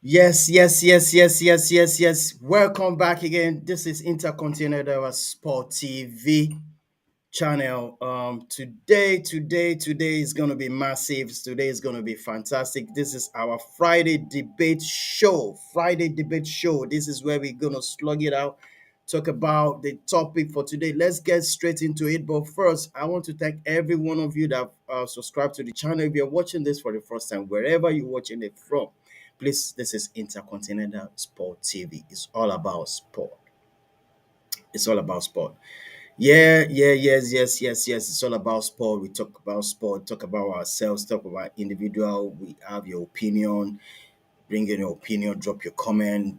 Yes, yes, yes, yes, yes, yes, yes. Welcome back again. This is Intercontinental Sport TV channel. Today is gonna be massive. Today is gonna be fantastic. This is our Friday debate show. Friday debate show. This is where we're gonna slug it out, talk about the topic for today. Let's get straight into it. But first, I want to thank every one of you that subscribed to the channel. If you're watching this for the first time, wherever you're watching it from, please. This is Intercontinental Sport TV. It's all about sport. It's all about sport. Yes. It's all about sport. We talk about sport, talk about ourselves, talk about individual. We have your opinion. Bring in your opinion, drop your comment.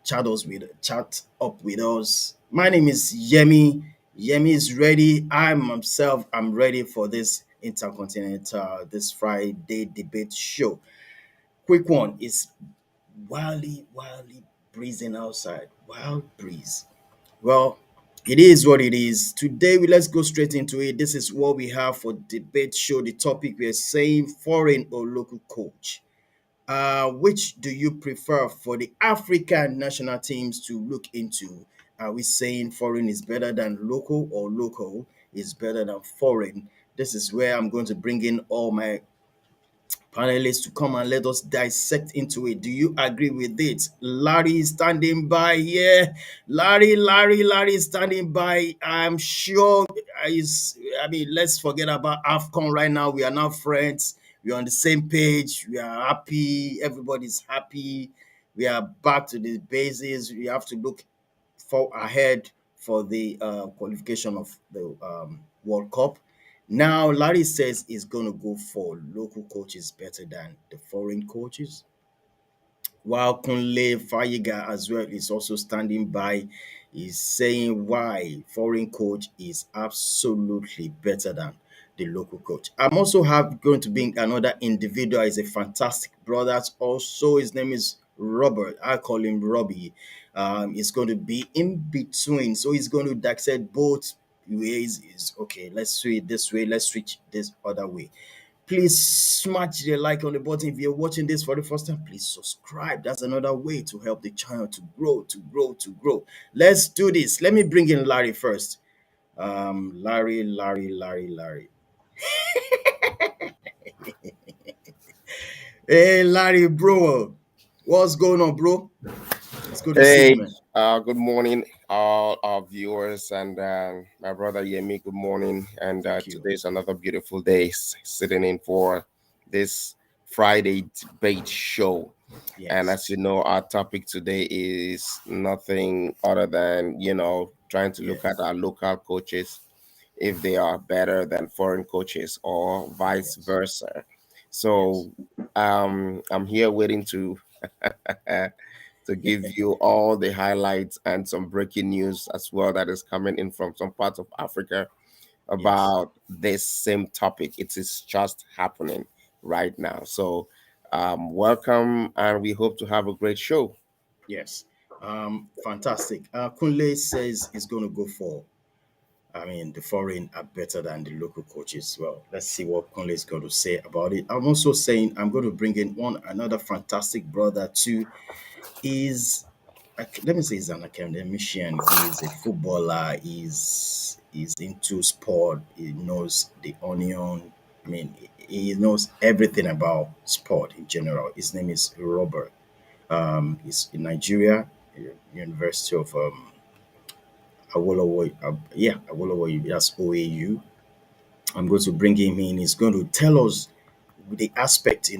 Chat up with us. My name is Yemi. Yemi is ready. I'm ready for this intercontinental, this Friday debate show. Quick one is wildly breezing outside. Wild breeze. Well, it is what it is. Today, let's go straight into it. This is what we have for debate show. The topic we are saying foreign or local coach. Which do you prefer for the African national teams to look into? Are we saying foreign is better than local or local is better than foreign? This is where I'm going to bring in all my panelists to come and let us dissect into it. Do you agree with it? Larry is standing by here. Larry is standing by. I'm sure let's forget about AFCON right now. We are now friends. We're on the same page. We are happy. Everybody's happy. We are back to the bases. We have to look for ahead for the qualification of the World Cup. Now, Larry says he's going to go for local coaches better than the foreign coaches. While Kunle Fayiga as well is also standing by, is saying why foreign coach is absolutely better than the local coach. I'm also going to bring another individual. Is a fantastic brother. Also, his name is Robert. I call him Robbie. It's going to be in between, so he's going to dissect both ways. Is okay. Let's do it this way. Let's switch this other way. Please smash the like on the button. If you're watching this for the first time, please subscribe. That's another way to help the channel to grow. Let's do this. Let me bring in Larry first. Larry. Hey, Larry, bro. What's going on, bro? It's good to see you, Hey, man. good morning, all our viewers, and my brother Yemi. Good morning, and Thank you. today's another beautiful day. Sitting in for this Friday debate show, and as Yes. you know, our topic today is nothing other than trying to look at Yes. our local coaches if they are better than foreign coaches or vice Yes. versa. Yes. So, I'm here waiting to. to give you all the highlights and some breaking news as well that is coming in from some parts of Africa Yes. about this same topic. It is just happening right now. So, welcome, and we hope to have a great show. Yes. Fantastic. Kunle says he's going to go for the foreign are better than the local coaches. Well, let's see what Conley is going to say about it. I'm also saying I'm going to bring in another fantastic brother too. Is Let me say he's an academician. He's a footballer. He's into sport. He knows the onion. He knows everything about sport in general. His name is Robert. He's in Nigeria, University of Awolowo. Awolowo. That's OAU. I'm going to bring him in. He's going to tell us the aspect,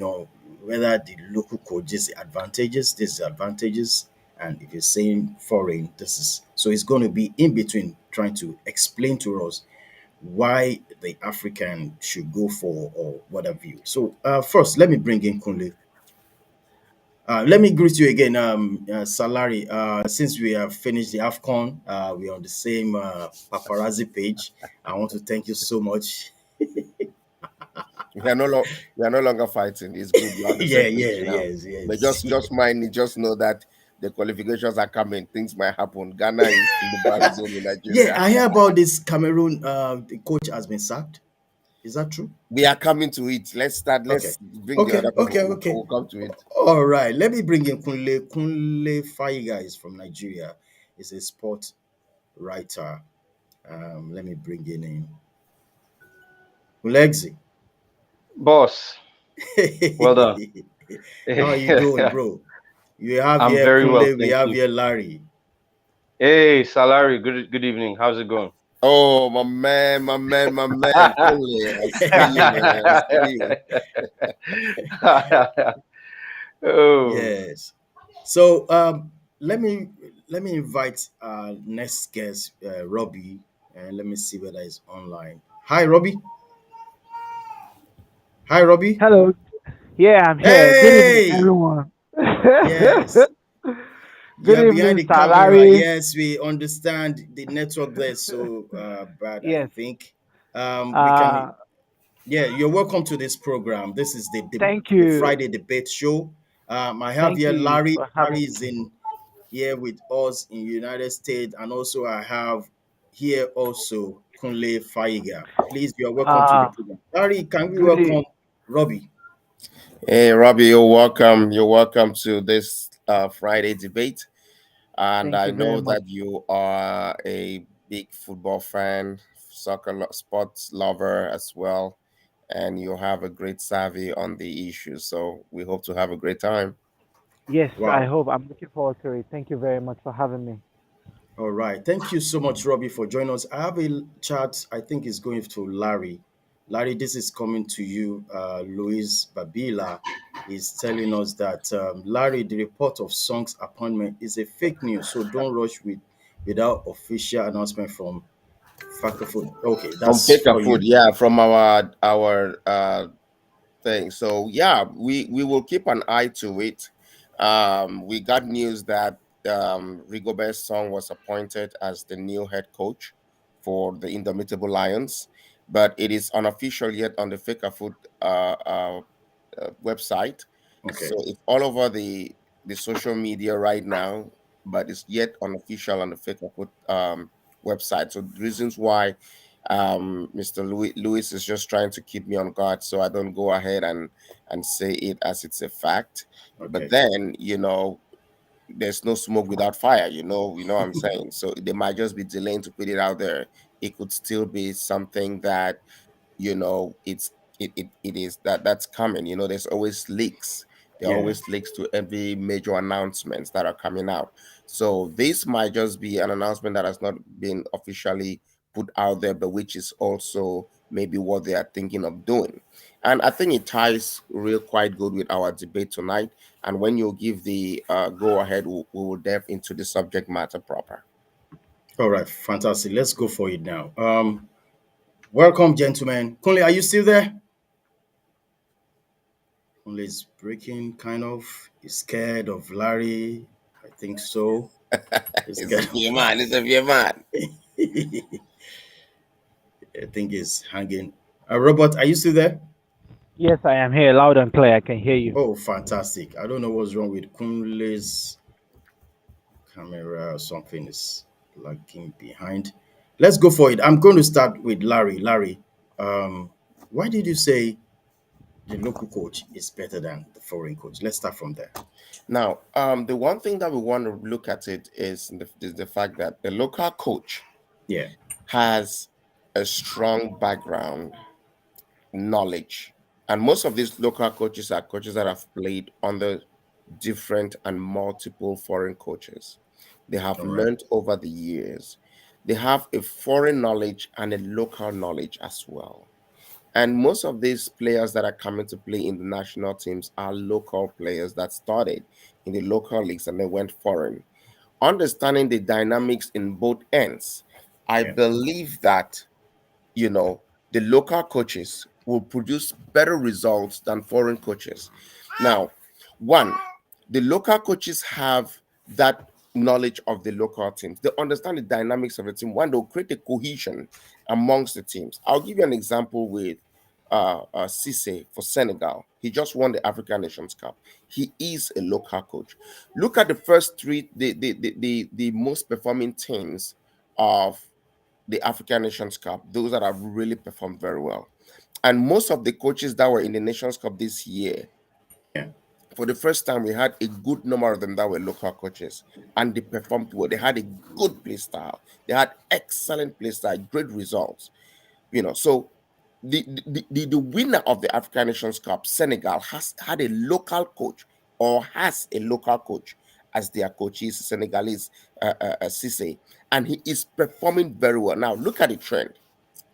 whether the local coaches advantages, disadvantages, and if you're saying foreign, this is so he's going to be in between trying to explain to us why the African should go for or what have you. So first, let me bring in Kunle. Let me greet you again, Salari. Since we have finished the AFCON, we're on the same paparazzi page. I want to thank you so much. We are no longer fighting. It's good. We're on the same page now. But Yes. just mind, just know that the qualifications are coming. Things might happen. Ghana is in the back zone in Yeah, Nigeria. I hear about this Cameroon. The coach has been sacked. Is that true? We are coming to it. Let's start. Okay. Let's bring the Okay. other people. Okay. We'll Okay. come to it. All right. Let me bring in Kunle. Kunle Faiga is from Nigeria. He's a sport writer. Let me bring in Kulexi. Boss, well done. How are you doing, bro? You have I'm here very well, Kunle, we thank have you. here Larry. Hey, Salary, good evening. How's it going? Oh, my man, my man, my man. Only I see you, man. I see you. Oh, Yes. So let me let me invite next guest, Robbie, and let me see whether he's online. Hi, Robbie. Hi, Robbie. Hello. Yeah, I'm here. Good evening, Hey. everyone. Yes. Good You're behind evening, the camera. Salary. Yes, we understand the network there so bad. I Yes. think we can. Uh, Yeah, you're welcome to this program. This is thank the you. Friday debate show. I have Thank here you Larry. for Larry having is me. in here with us in United States, and also I have here also Kunle Faiga. Please, you are welcome to the Uh, program. Larry, can we good. welcome Robbie? Hey, Robbie, you're welcome. You're welcome to this Friday debate. And Thank I you very know much. that you are a big football fan, sports lover as well, and you have a great savvy on the issue. So we hope to have a great time. Yes, I Wow. hope. I'm looking forward to it. Thank you very much for having me. All right. Thank you so much, Robbie, for joining us. I have a chat, I think is going to Larry. Larry, this is coming to you. Luis Babila is telling us that, Larry, the report of Song's appointment is a fake news, so don't rush without official announcement from Factor Food. Okay, From that's Faker for Food, you. yeah, from our thing. So yeah, we will keep an eye to it. We got news that Rigobert Song was appointed as the new head coach for the Indomitable Lions, but it is unofficial yet on the Faker Food website. So Okay, it's all over the social media right now, but it's yet unofficial on the Fake Upload website. So the reasons why Mr. Lewis is just trying to keep me on guard so I don't go ahead and say it as it's a fact. But okay. then, there's no smoke without fire, you know what I'm saying? So they might just be delaying to put it out there. It could still be something that it is that's coming. There's always leaks. There are Yeah, always leaks to every major announcements that are coming out. So this might just be an announcement that has not been officially put out there, but which is also maybe what they are thinking of doing. And I think it ties real quite good with our debate tonight. And when you give the go ahead, we will delve into the subject matter proper. all right, fantastic. Let's go for it now. Welcome, gentlemen. Kunle, are you still there? Kunle is breaking, kind of. He's scared of Larry. I think so. He's It's a scared. fear man. It's a fear man. I think he's hanging. Robert, are you still there? Yes, I am here, loud and clear. I can hear you. Oh, fantastic. I don't know what's wrong with Kunle's camera or something is lagging behind. Let's go for it. I'm going to start with Larry. Larry, um, why did you say the local coach is better than the foreign coach? Let's start from there. Now, the one thing that we want to look at it is the fact that the local coach Yeah, has a strong background knowledge, and most of these local coaches are coaches that have played under different and multiple foreign coaches. They have all right. learned over the years. They have a foreign knowledge and a local knowledge as well. And most of these players that are coming to play in the national teams are local players that started in the local leagues and they went foreign. Understanding the dynamics in both ends, I Yeah, believe that you know, the local coaches will produce better results than foreign coaches. Now, one, the local coaches have that knowledge of the local teams. They understand the dynamics of the team. One, they'll create a cohesion amongst the teams. I'll give you an example with Cisse for Senegal. He just won the African Nations Cup. He is a local coach. Look at the first three, the most performing teams of the African Nations Cup, those that have really performed very well. And most of the coaches that were in the Nations Cup this year, Yeah. for the first time, we had a good number of them that were local coaches, and they performed well. They had a good play style. They had excellent play style, great results. So the winner of the African Nations Cup, Senegal, has had a local coach or has a local coach as their coach. He's Senegalese, Cisse, and he is performing very well. Now look at the trend.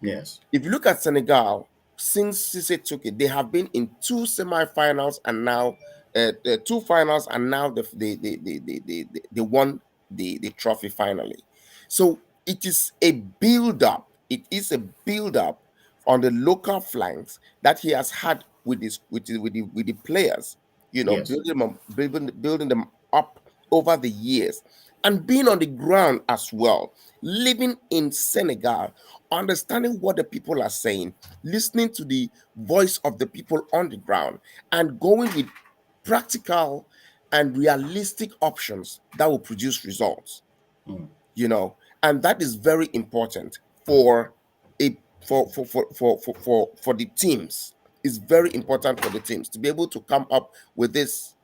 Yes. If you look at Senegal, since Cisse took it, they have been in two semi-finals and now two finals, and now they won the trophy finally. So it is a build-up. It is a build-up on the local flanks that he has had with with the players. Yes. Building them up over the years, and being on the ground as well, living in Senegal, understanding what the people are saying, listening to the voice of the people on the ground, and going with practical and realistic options that will produce results. Mm. And that is very important for a for the teams. It's very important for the teams to be able to come up with this,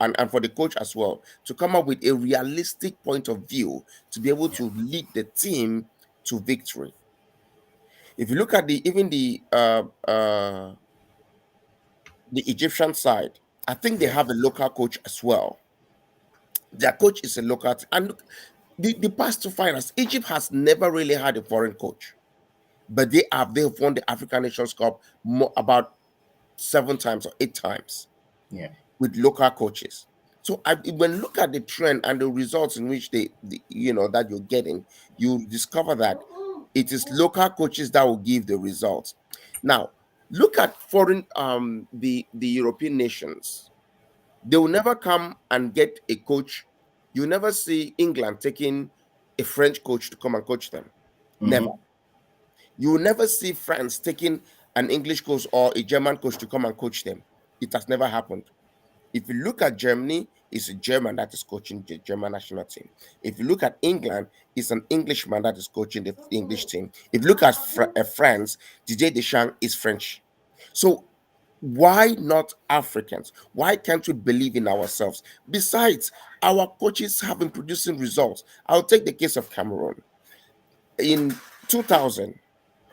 and for the coach as well, to come up with a realistic point of view to be able Yeah. to lead the team to victory. If you look at the Egyptian side, I think they Yeah. have a local coach as well. Their coach is a local, and look, the past two finals, Egypt has never really had a foreign coach, but they've won the African Nations Cup about 7 times or 8 times Yeah. with local coaches. So when you look at the trend and the results in which that you're getting, you discover that it is local coaches that will give the results. Now, look at foreign the European nations. They will never come and get a coach. You never see England taking a French coach to come and coach them. Never. Mm-hmm. You will never see France taking an English coach or a German coach to come and coach them. It has never happened. If you look at Germany, it's a German that is coaching the German national team. If you look at England, it's an Englishman that is coaching the English team. If you look at France, Didier Deschamps is French. So why not Africans? Why can't we believe in ourselves? Besides, our coaches have been producing results. I'll take the case of Cameroon. In 2000,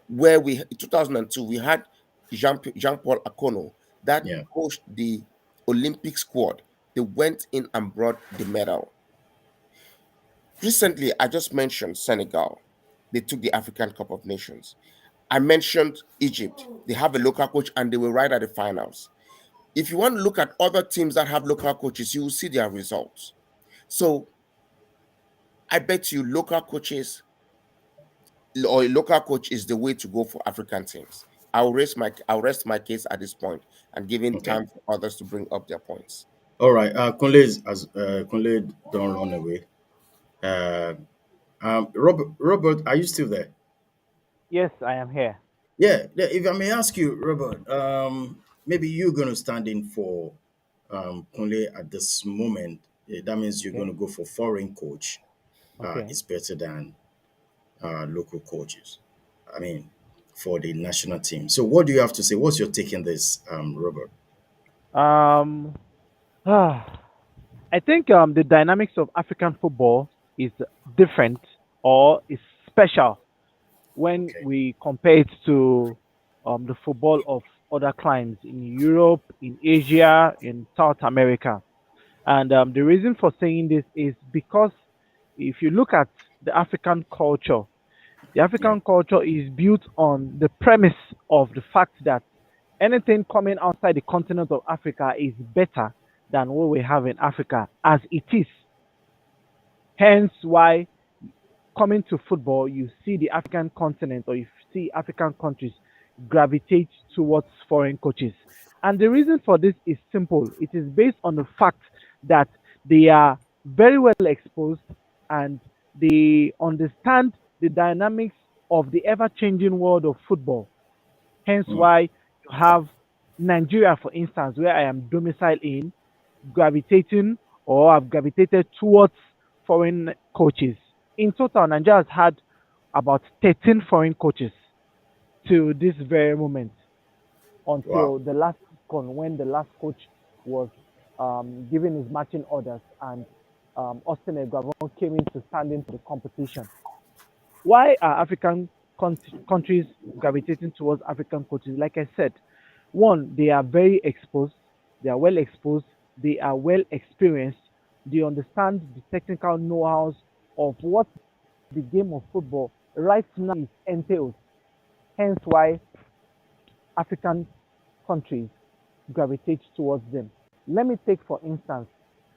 2002, we had Jean-Paul Akono that Yeah. coached the Olympic squad. They went in and brought the medal. Recently, I just mentioned Senegal. They took the African Cup of Nations. I mentioned Egypt. They have a local coach and they were right at the finals. If you want to look at other teams that have local coaches, you will see their results. So I bet you local coaches or a local coach is the way to go for African teams. I'll rest my case at this point and giving Okay. time for others to bring up their points. All right. Kunle don't run away. Uh, Robert, are you still there? Yes, I am here. Yeah. If I may ask you, Robert, maybe you're going to stand in for Kunle at this moment. That means you're going Okay. to go for foreign coach. Okay. It's better than local coaches. I mean, for the national team. So, what do you have to say? What's your take in this, Robert? Um, I think the dynamics of African football is different or is special when Okay. we compare it to the football of other climes in Europe, in Asia, in South America. And the reason for saying this is because if you look at the Yeah. African culture is built on the premise of the fact that anything coming outside the continent of Africa is better than what we have in Africa as it is. Hence, why coming to football, you see the African continent or you see African countries gravitate towards foreign coaches. And the reason for this is simple. It is based on the fact that they are very well exposed and they understand the dynamics of the ever changing world of football. Hence, Mm. why you have Nigeria, for instance, where I am domiciled in, gravitating or have gravitated towards foreign coaches. In total, Nigeria has had about 13 foreign coaches to this very moment. Wow. until the last con when the last coach was giving his marching orders and Austin Eguavon came in to stand in for the competition. Why are African countries gravitating towards African coaches? Like I said, one, they are very exposed, they are well exposed, they are well experienced, they understand the technical know-hows of what the game of football right now is entails. Hence why African countries gravitate towards them. Let me take, for instance,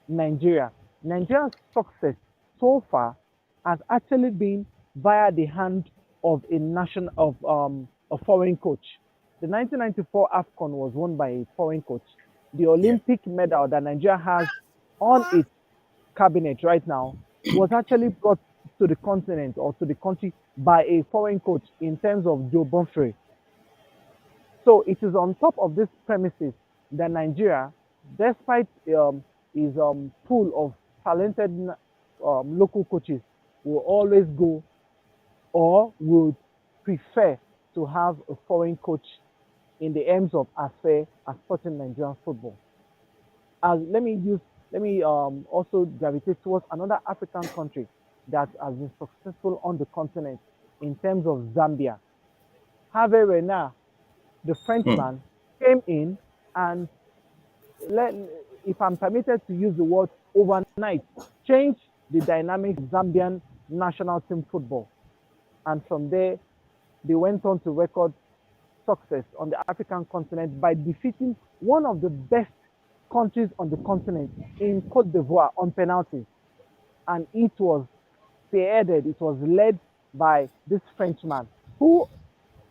Nigeria. Nigeria's success so far has actually been via the hand of a foreign coach. The 1994 AFCON was won by a foreign coach. The Yeah. Olympic medal that Nigeria has on its cabinet right now was actually brought to the continent or to the country by a foreign coach in terms of Joe Bonfrey. So it is on top of these premises that Nigeria, despite his pool of talented local coaches, will always go or would prefer to have a foreign coach in the aims of affair as supporting Nigerian football. As let me also gravitate towards another African country that has been successful on the continent in terms of Zambia. Hervé Renard, the Hmm. Frenchman, came in and let, if I'm permitted to use the word overnight, changed the dynamics of Zambian national team football. And from there, they went on to record success on the African continent by defeating one of the best countries on the continent in Cote d'Ivoire on penalties. And it was spearheaded, it was led by this Frenchman who,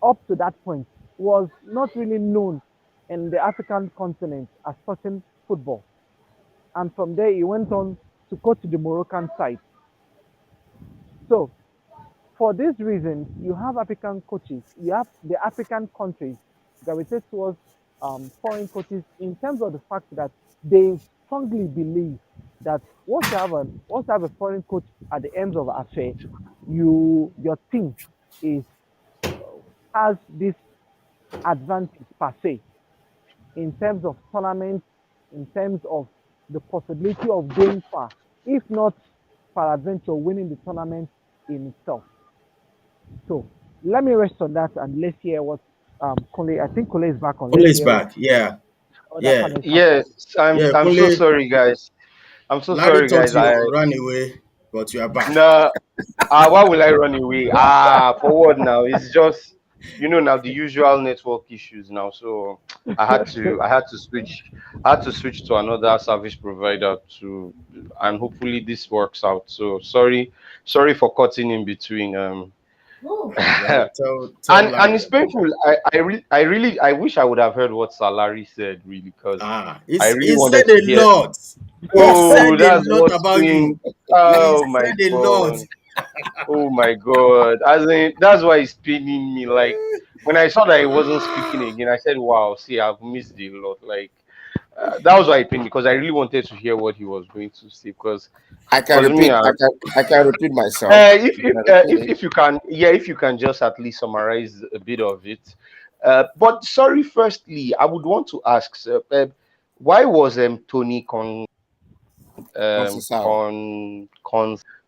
up to that point, was not really known in the African continent as touching football. And from there, he went on to go to the Moroccan side. So, for this reason, you have African coaches, you have the African countries gravitate towards foreign coaches in terms of the fact that they strongly believe that once you have a foreign coach at the ends of affair, your team is has this advantage per se in terms of tournaments, in terms of the possibility of going far, if not peradventure winning the tournament in itself. So let me rest on that and let's hear what Kole. I think Kole is back on. Let's Kunle is hear what back. Yeah. other Yeah. panelists have to Yes, say. I'm Yeah. I'm so Kunle, sorry, guys. I'm so Larry sorry, thought guys. I you ran away, but you are back. no. Why will I run away? For what now? It's just now the usual network issues now. So I had to switch to another service provider and hopefully this works out. So sorry for cutting in between. Yeah. and Tell Larry and it's that I'm painful. back. I wish I would have heard what Salary said really because Ah, I really he wanted said to a hear. lot. He Oh, said a that's lot what about you. stings. He Oh my said a lot. god. Oh my god. As in, that's why it's paining me. Like when I saw that he wasn't speaking again, I said, "Wow, see, I've missed a lot." Like that was why it pained me because I really wanted to hear what he was going to say. I can Because me, repeat. I can repeat myself. I can repeat it. if you can, yeah, if you can just at least summarize a bit of it. But sorry, firstly, I would want to ask, sir, why was Tony Concesao.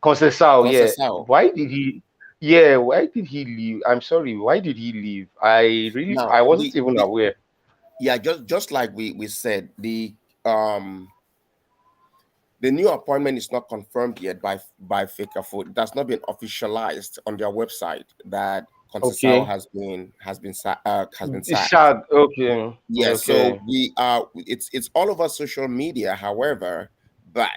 Concesao, yeah. Concesao. Why did he? Yeah, why did he leave? I'm sorry, why did he leave? Now I wasn't even the aware. yeah, just like we said, um the new appointment is not confirmed yet by Food. It has not been officialized on their website that Concesao Okay, has been it's sacked. sad. Okay, Yeah, so okay. it's all over social media. However, but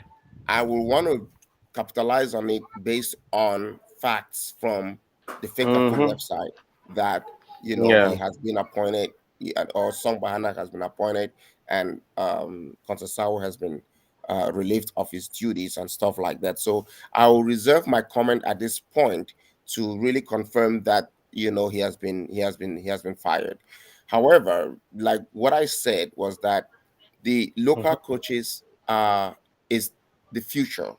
I will want to capitalize on it based on facts from the Fikafo Mm-hmm. website that he Yeah. has been appointed, or Song Bahana has been appointed, and Concesao has been relieved of his duties and stuff like that. So I will reserve my comment at this point to really confirm that he has been fired. However, like what I said was that the local Mm-hmm. coaches is the future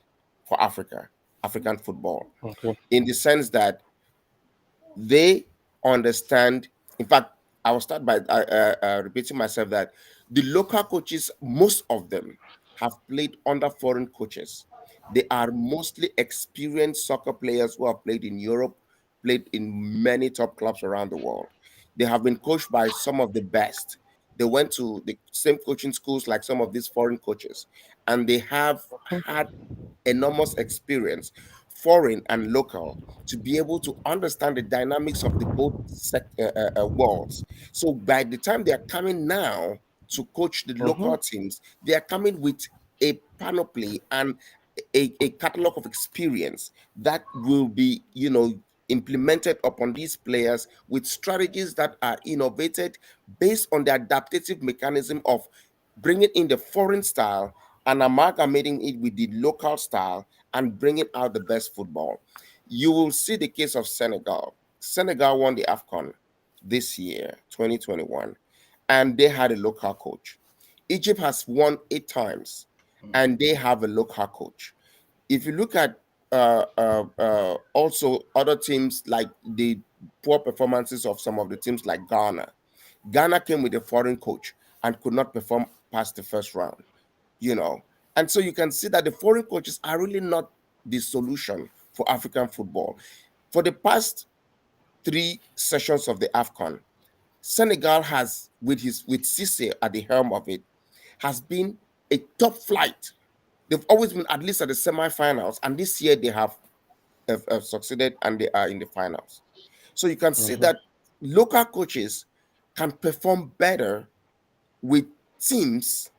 for African football, Okay. in the sense that they understand. In fact, I will start by repeating myself that the local coaches, most of them have played under foreign coaches. They are mostly experienced soccer players who have played in Europe, played in many top clubs around the world. They have been coached by some of the best. They went to the same coaching schools like some of these foreign coaches, and they have had enormous experience, foreign and local, to be able to understand the dynamics of the both worlds. So by the time they are coming now to coach the Mm-hmm. local teams, they are coming with a panoply and a catalog of experience that will be, implemented upon these players with strategies that are innovated based on the adaptive mechanism of bringing in the foreign style and amalgamating it with the local style and bringing out the best football. You will see the case of Senegal. Senegal won the AFCON this year, 2021, and they had a local coach. Egypt has won 8 times, and they have a local coach. If you look at also other teams like the poor performances of some of the teams like Ghana, Ghana came with a foreign coach and could not perform past the first round, you know. And so you can see that the foreign coaches are really not the solution for African football. For the past 3 sessions of the AFCON, Senegal has, with Cisse at the helm of it, has been a top flight. They've always been at least at the semi-finals, and this year they have succeeded and they are in the finals. So you can see Mm-hmm. that local coaches can perform better with teams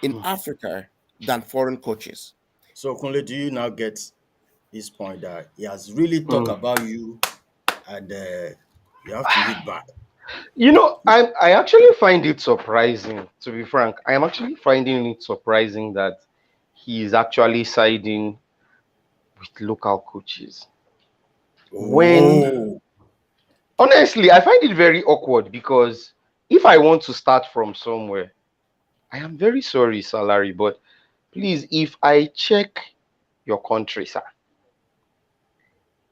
in Africa than foreign coaches. So, Kunle, do you now get his point that he has really talked Mm. about you and you have to hit back? I actually find it surprising, to be frank. I am actually finding it surprising that he is actually siding with local coaches. When Oh, honestly, I find it very awkward because if I want to start from somewhere, I am very sorry, salary, but please, if I check your country, sir,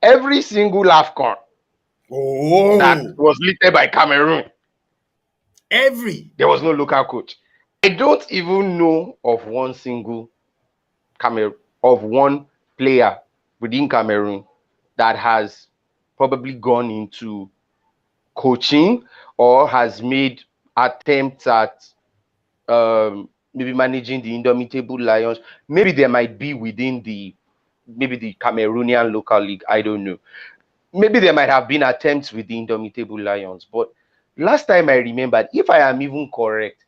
every single AFCON that oh, was lifted by Cameroon, every. there was no local coach. I don't even know of one single Cameroon of one player within Cameroon that has probably gone into coaching or has made attempts at maybe managing the Indomitable Lions. Maybe there might be within the Cameroonian local league. I don't know. Maybe there might have been attempts with the Indomitable Lions, but last time I remembered, if I am even correct,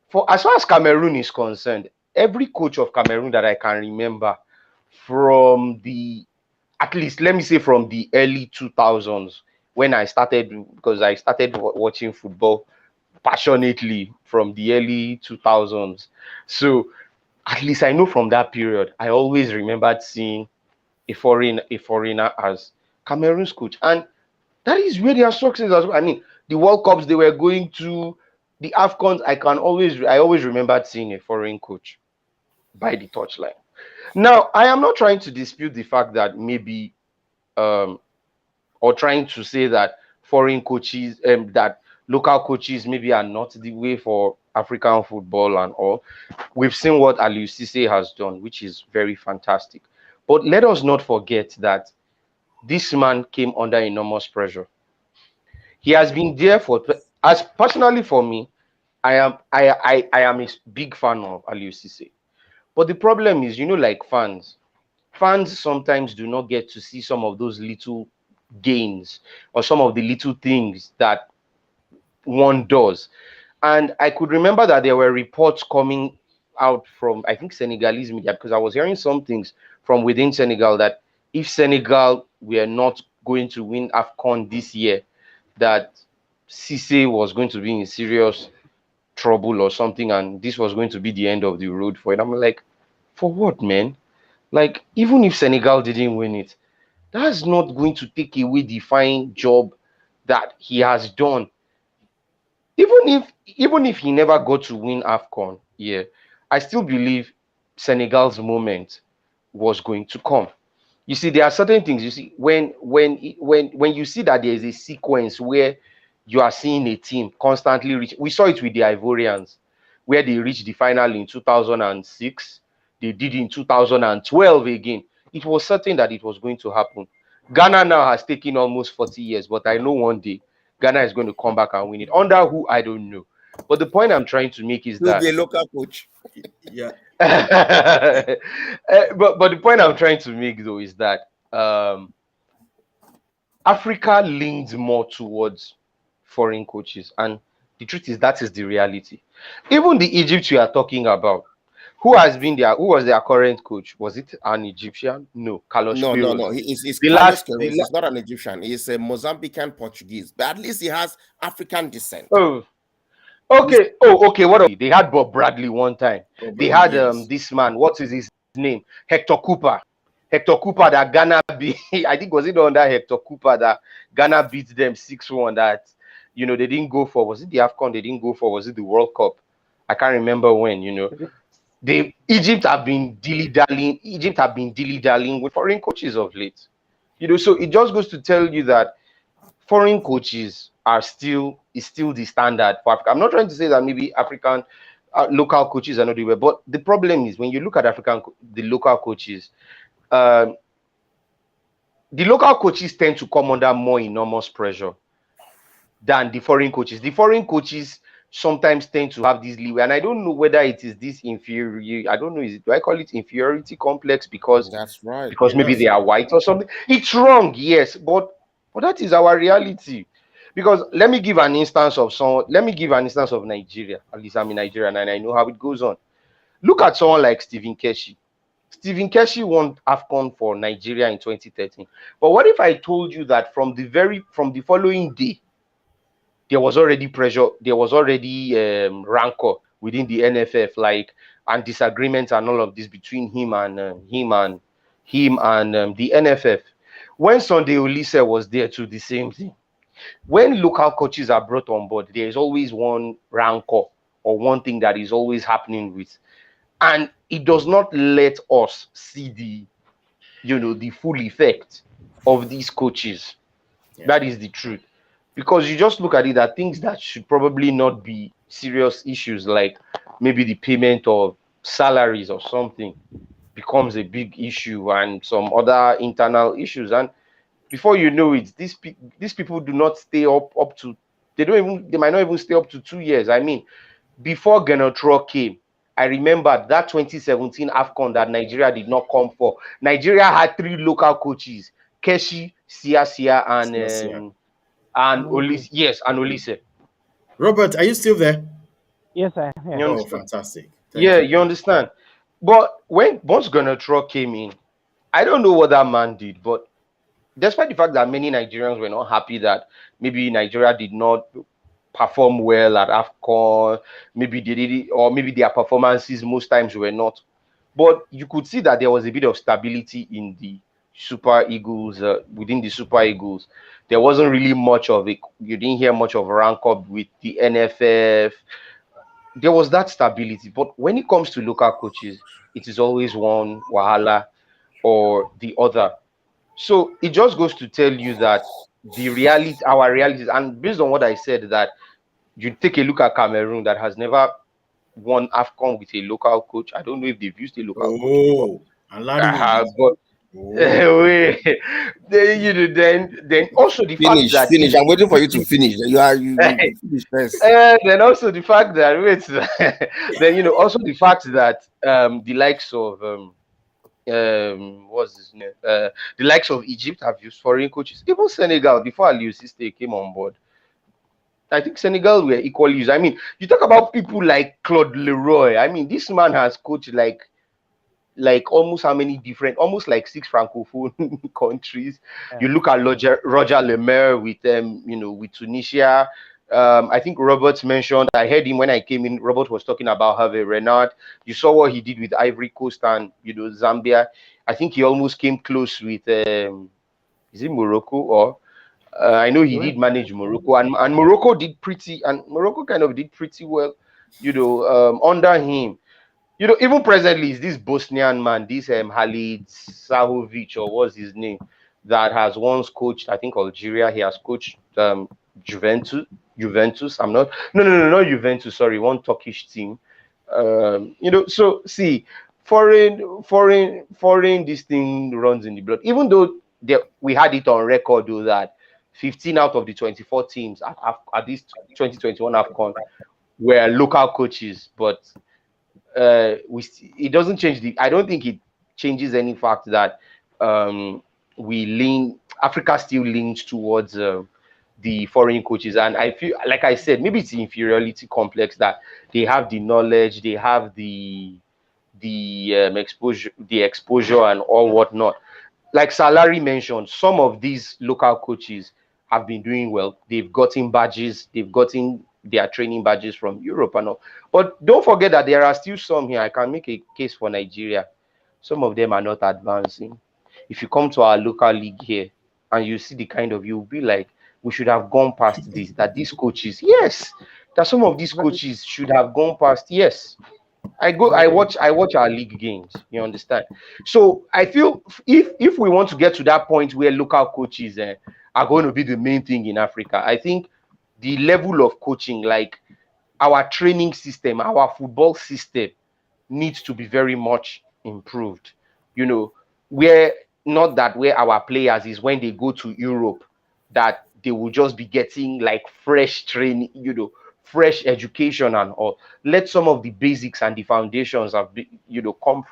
for as far as Cameroon is concerned, every coach of Cameroon that I can remember from the at least let me say from the early 2000s when I started because I started watching football passionately from the early 2000s. So at least I know from that period, I always remembered seeing a foreigner as Cameroon's coach, and that is where their success as well. I mean, the World Cups they were going to, the AFCONs. I always remembered seeing a foreign coach by the touchline. Now, I am not trying to dispute the fact that maybe um or trying to say that foreign coaches that local coaches maybe are not the way for African football and all. We've seen what Ali Cisse has done, which is very fantastic. But let us not forget that this man came under enormous pressure. He has been there for as personally for me, I am a big fan of Ali Cisse. But the problem is, like fans sometimes do not get to see some of those little gains or some of the little things that one does. And I could remember that there were reports coming out from, I think, Senegalese media, because I was hearing some things from within Senegal that if Senegal were not going to win AFCON this year, that Cisse was going to be in serious trouble or something, and this was going to be the end of the road for it. I'm like, for what, man? Like, even if Senegal didn't win it, that's not going to take away the fine job that he has done. Even if he never got to win AFCON, yeah, I still believe Senegal's moment was going to come. You see, there are certain things you see when you see that there is a sequence where you are seeing a team constantly reach. We saw it with the Ivorians, where they reached the final in 2006. They did in 2012 again. It was certain that it was going to happen. Ghana now has taken almost 40 years, but I know one day Ghana is going to come back and win it. Under who, I don't know. But the point I'm trying to make is He'll that be a local coach. Yeah. but the point I'm trying to make though is that Africa leans more towards foreign coaches, and the truth is that is the reality. Even the Egypt you are talking about, who was their current coach? Was it an Egyptian? No, Carlos No, no, Queiroz. no. He's The Carlos last, Queiroz. He's not an Egyptian. He's a Mozambican Portuguese, but at least he has African descent. oh, He's okay. Oh, okay. What they had Bob Bradley one time. Oh, They Bradley, had yes. this man. What is his name? Hector Cooper. Hector Cooper that Ghana beat. I think was it under Hector Cooper that Ghana beat them 6-1. That they didn't go for. Was it the AFCON? They didn't go for. Was it the World Cup? I can't remember when. They Egypt have been dilly dallying. Egypt have been dilly dallying with foreign coaches of late. So it just goes to tell you that foreign coaches is still the standard for Africa. I'm not trying to say that maybe African local coaches are not doing well, but the problem is when you look at the local coaches, um, the local coaches tend to come under more enormous pressure than the foreign coaches. The foreign coaches sometimes tend to have this leeway, and I don't know whether it is this inferior. I don't know. Do I call it inferiority complex That's right. because Yeah, maybe that's they it. are white or something? It's wrong, yes, but that is our reality. Because let me give an instance of someone. Let me give an instance of Nigeria. At least I'm in Nigeria and I know how it goes on. Look at someone like Stephen Keshi. Stephen Keshi won AFCON for Nigeria in 2013. But what if I told you that from the following day, there was already pressure, there was already rancor within the NFF, like, and disagreements and all of this between him and the NFF. When Sunday Olise was there to the same thing. When local coaches are brought on board, there is always one rancor or one thing that is always happening with, and it does not let us see the full effect of these coaches. Yeah. That is the truth. Because you just look at it that things that should probably not be serious issues, like maybe the payment of salaries or something, becomes a big issue, and some other internal issues. And before you know it, these people do not stay up to, they might not even stay up to 2 years. I mean, before Genotro came, I remember that 2017 AFCON that Nigeria did not come for. Nigeria had three local coaches: Keshi, Sia, and Yes, yeah. Olise. Yes, and Olise. Robert, are you still there? Yes, I am here. You Oh, understand? fantastic. Thank Yeah, you. you understand. But once Genotro came in, I don't know what that man did, but despite the fact that many Nigerians were not happy that maybe Nigeria did not perform well at AFCON, maybe they did it, or maybe their performances most times were not. But you could see that there was a bit of stability in the Super Eagles, within the Super Eagles. There wasn't really much of it. You didn't hear much of rank up with the NFF. There was that stability. But when it comes to local coaches, it is always one wahala or the other. So it just goes to tell you that our realities, and based on what I said, that you take a look at Cameroon that has never won AFCON with a local coach. I don't know if they've used a local coach before. Oh, and Larry will be. But Oh, then also the fact Finish, that finish. I'm waiting for you to finish. You finish first. then also the fact that then also the fact that the likes of what's his name? The likes of Egypt have used foreign coaches. Even Senegal, before Aliou Cisse came on board, I think Senegal were equally used. I mean, you talk about people like Claude Leroy. I mean, this man has coached like almost how many different, almost like 6 francophone countries. Yeah. You look at Roger Lemaire with with Tunisia. I think Robert mentioned. I heard him when I came in. Robert was talking about Hervé Renard. You saw what he did with Ivory Coast and Zambia. I think he almost came close with is it Morocco or I know he did manage Morocco, and Morocco kind of did pretty well, under him. Even presently, is this Bosnian man, this Halid Sahovic, or what's his name, that has once coached, I think, Algeria. He has coached Juventus. Juventus. I'm not. No, no, no, not Juventus. Sorry, one Turkish team. So see, foreign. This thing runs in the blood. Even though we had it on record, though, that 15 out of the 24 teams at this 2021 AFCON were local coaches, but it doesn't change the. I don't think it changes any fact that we lean. Africa still leans towards the foreign coaches, and I feel like I said, maybe it's the inferiority complex that they have the knowledge, they have the exposure and all whatnot. Like Salary mentioned, some of these local coaches have been doing well. They've gotten badges, they've gotten their training badges from Europe and all. But don't forget that there are still some here. I can make a case for Nigeria. Some of them are not advancing. If you come to our local league here and you see the kind of, you'll be like, we should have gone past this. That these coaches, yes, that some of these Very, coaches should have gone past, yes. I very watch our league games. You understand? So I feel if we want to get to that point where local coaches are going to be the main thing in Africa, I think the level of coaching, like our training system, our football system, needs to be very much improved. You know, where not that where our players is when they go to Europe that they will just be getting like fresh training, fresh education and all. Let some of the basics and the foundations come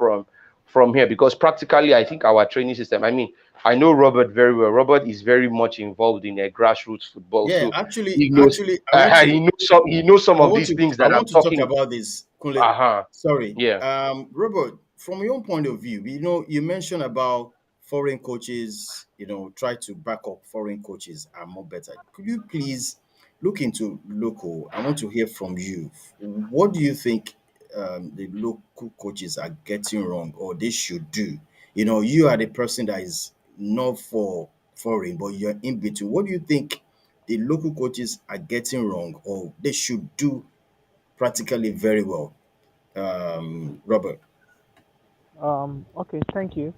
from here, because practically I think our training system. I mean, I know Robert very well. Robert is very much involved in a grassroots football, Yeah, so actually, he knows actually, I want to, he knows some I of want these to, things I that I'm want to talk talking. about this, Kunle. Uh-huh. Sorry, Yeah. Robert. From your own point of view, you mentioned about foreign coaches. Try to back up foreign coaches are more better. Could you please look into local? I want to hear from you. What do you think the local coaches are getting wrong, or they should do? You are the person that is not for foreign, but you're in between. What do you think the local coaches are getting wrong, or they should do practically very well? Robert. Okay, thank you.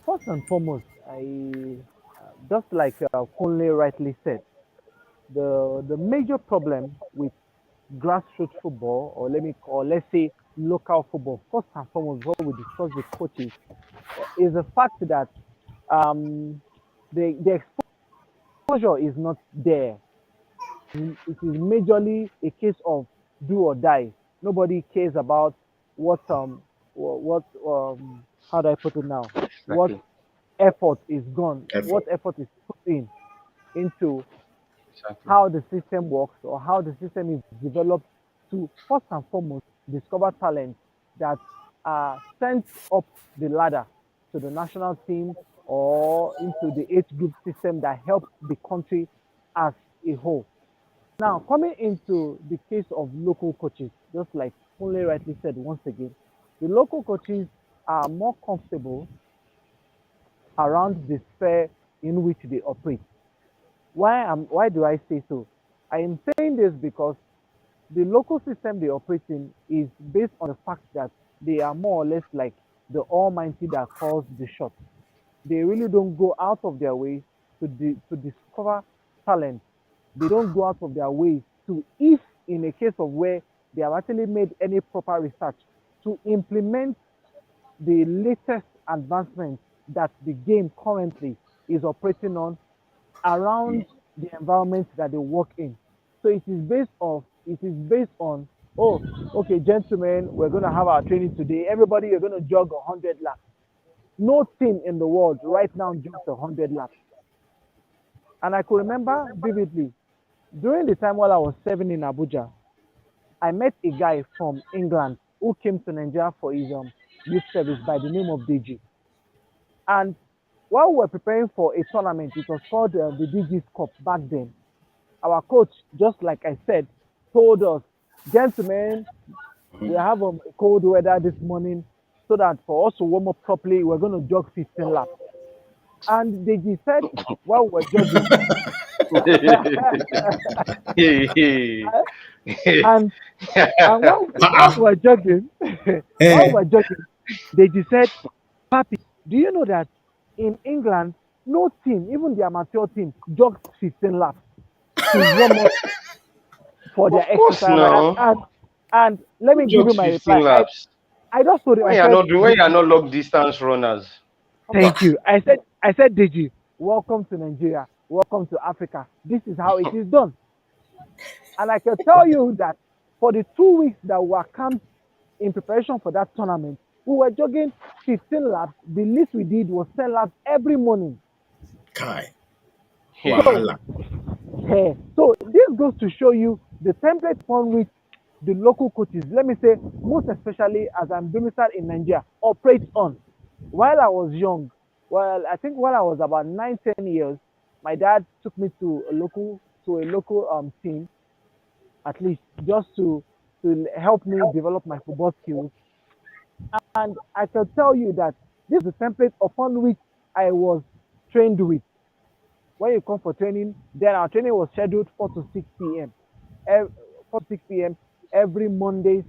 First and foremost, just like Kunle rightly said, the major problem with grassroots football, or let's say local football, first and foremost, before we discuss the coaches, is the fact that um, the exposure is not there. It is majorly a case of do or die. Nobody cares about what how do I put it now? What Exactly. effort is gone, what Effort. effort is put in into Exactly. how the system works or how the system is developed to first and foremost discover talents that are sent up the ladder to the national team or into the age group system that help the country as a whole. Now, coming into the case of local coaches, just like Only rightly said once again, the local coaches are more comfortable around the sphere in which they operate. Why do I say so? I am saying this because the local system they operate in is based on the fact that they are more or less like the almighty that calls the shots. They really don't go out of their way to discover talent. They don't go out of their way to, if in a case of where they have actually made any proper research, to implement the latest advancements that the game currently is operating on around the environment that they work in. So it is based on, oh, okay, gentlemen, we're gonna have our training today. Everybody, you're gonna jog 100 laps. No team in the world right now jogs 100 laps. And I could remember vividly during the time while I was serving in Abuja, I met a guy from England who came to Nigeria for his youth service by the name of Deji. And while we were preparing for a tournament, it was called the DG's Cup back then. Our coach, just like I said, told us, gentlemen, we have cold weather this morning, so that for us to warm up properly, we're going to jog 15 laps. And Deji said, while we're jogging, and and while we're jogging, while Eh, we're jogging, Deji said, Papi, do you know that in England, no team, even the amateur team, jogs 15 laps? to warm up for their Of course exercise. now. And let Who me give you jogs my 15 reply. laps? I just told him, When I you're said, not doing, when you're not long distance runners. Haba. thank you. I said, Deji, welcome to Nigeria. Welcome to Africa. This is how it is done. And I can tell you that for the 2 weeks that were camped in preparation for that tournament, we were jogging 15 laps. The least we did was 10 laps every morning. Kai. Hey. So, Wahala. so this goes to show you the template upon which the local coaches, let me say, most especially as I'm domiciled in Nigeria, operate on. While I was young, well, I think while I was about 9, 10 years, my dad took me to a local team, at least just to help me develop my football skills. And I can tell you that this is the template upon which I was trained with. When you come for training, then our training was scheduled 4 to 6 p.m. 4 to 6 p.m. every Mondays,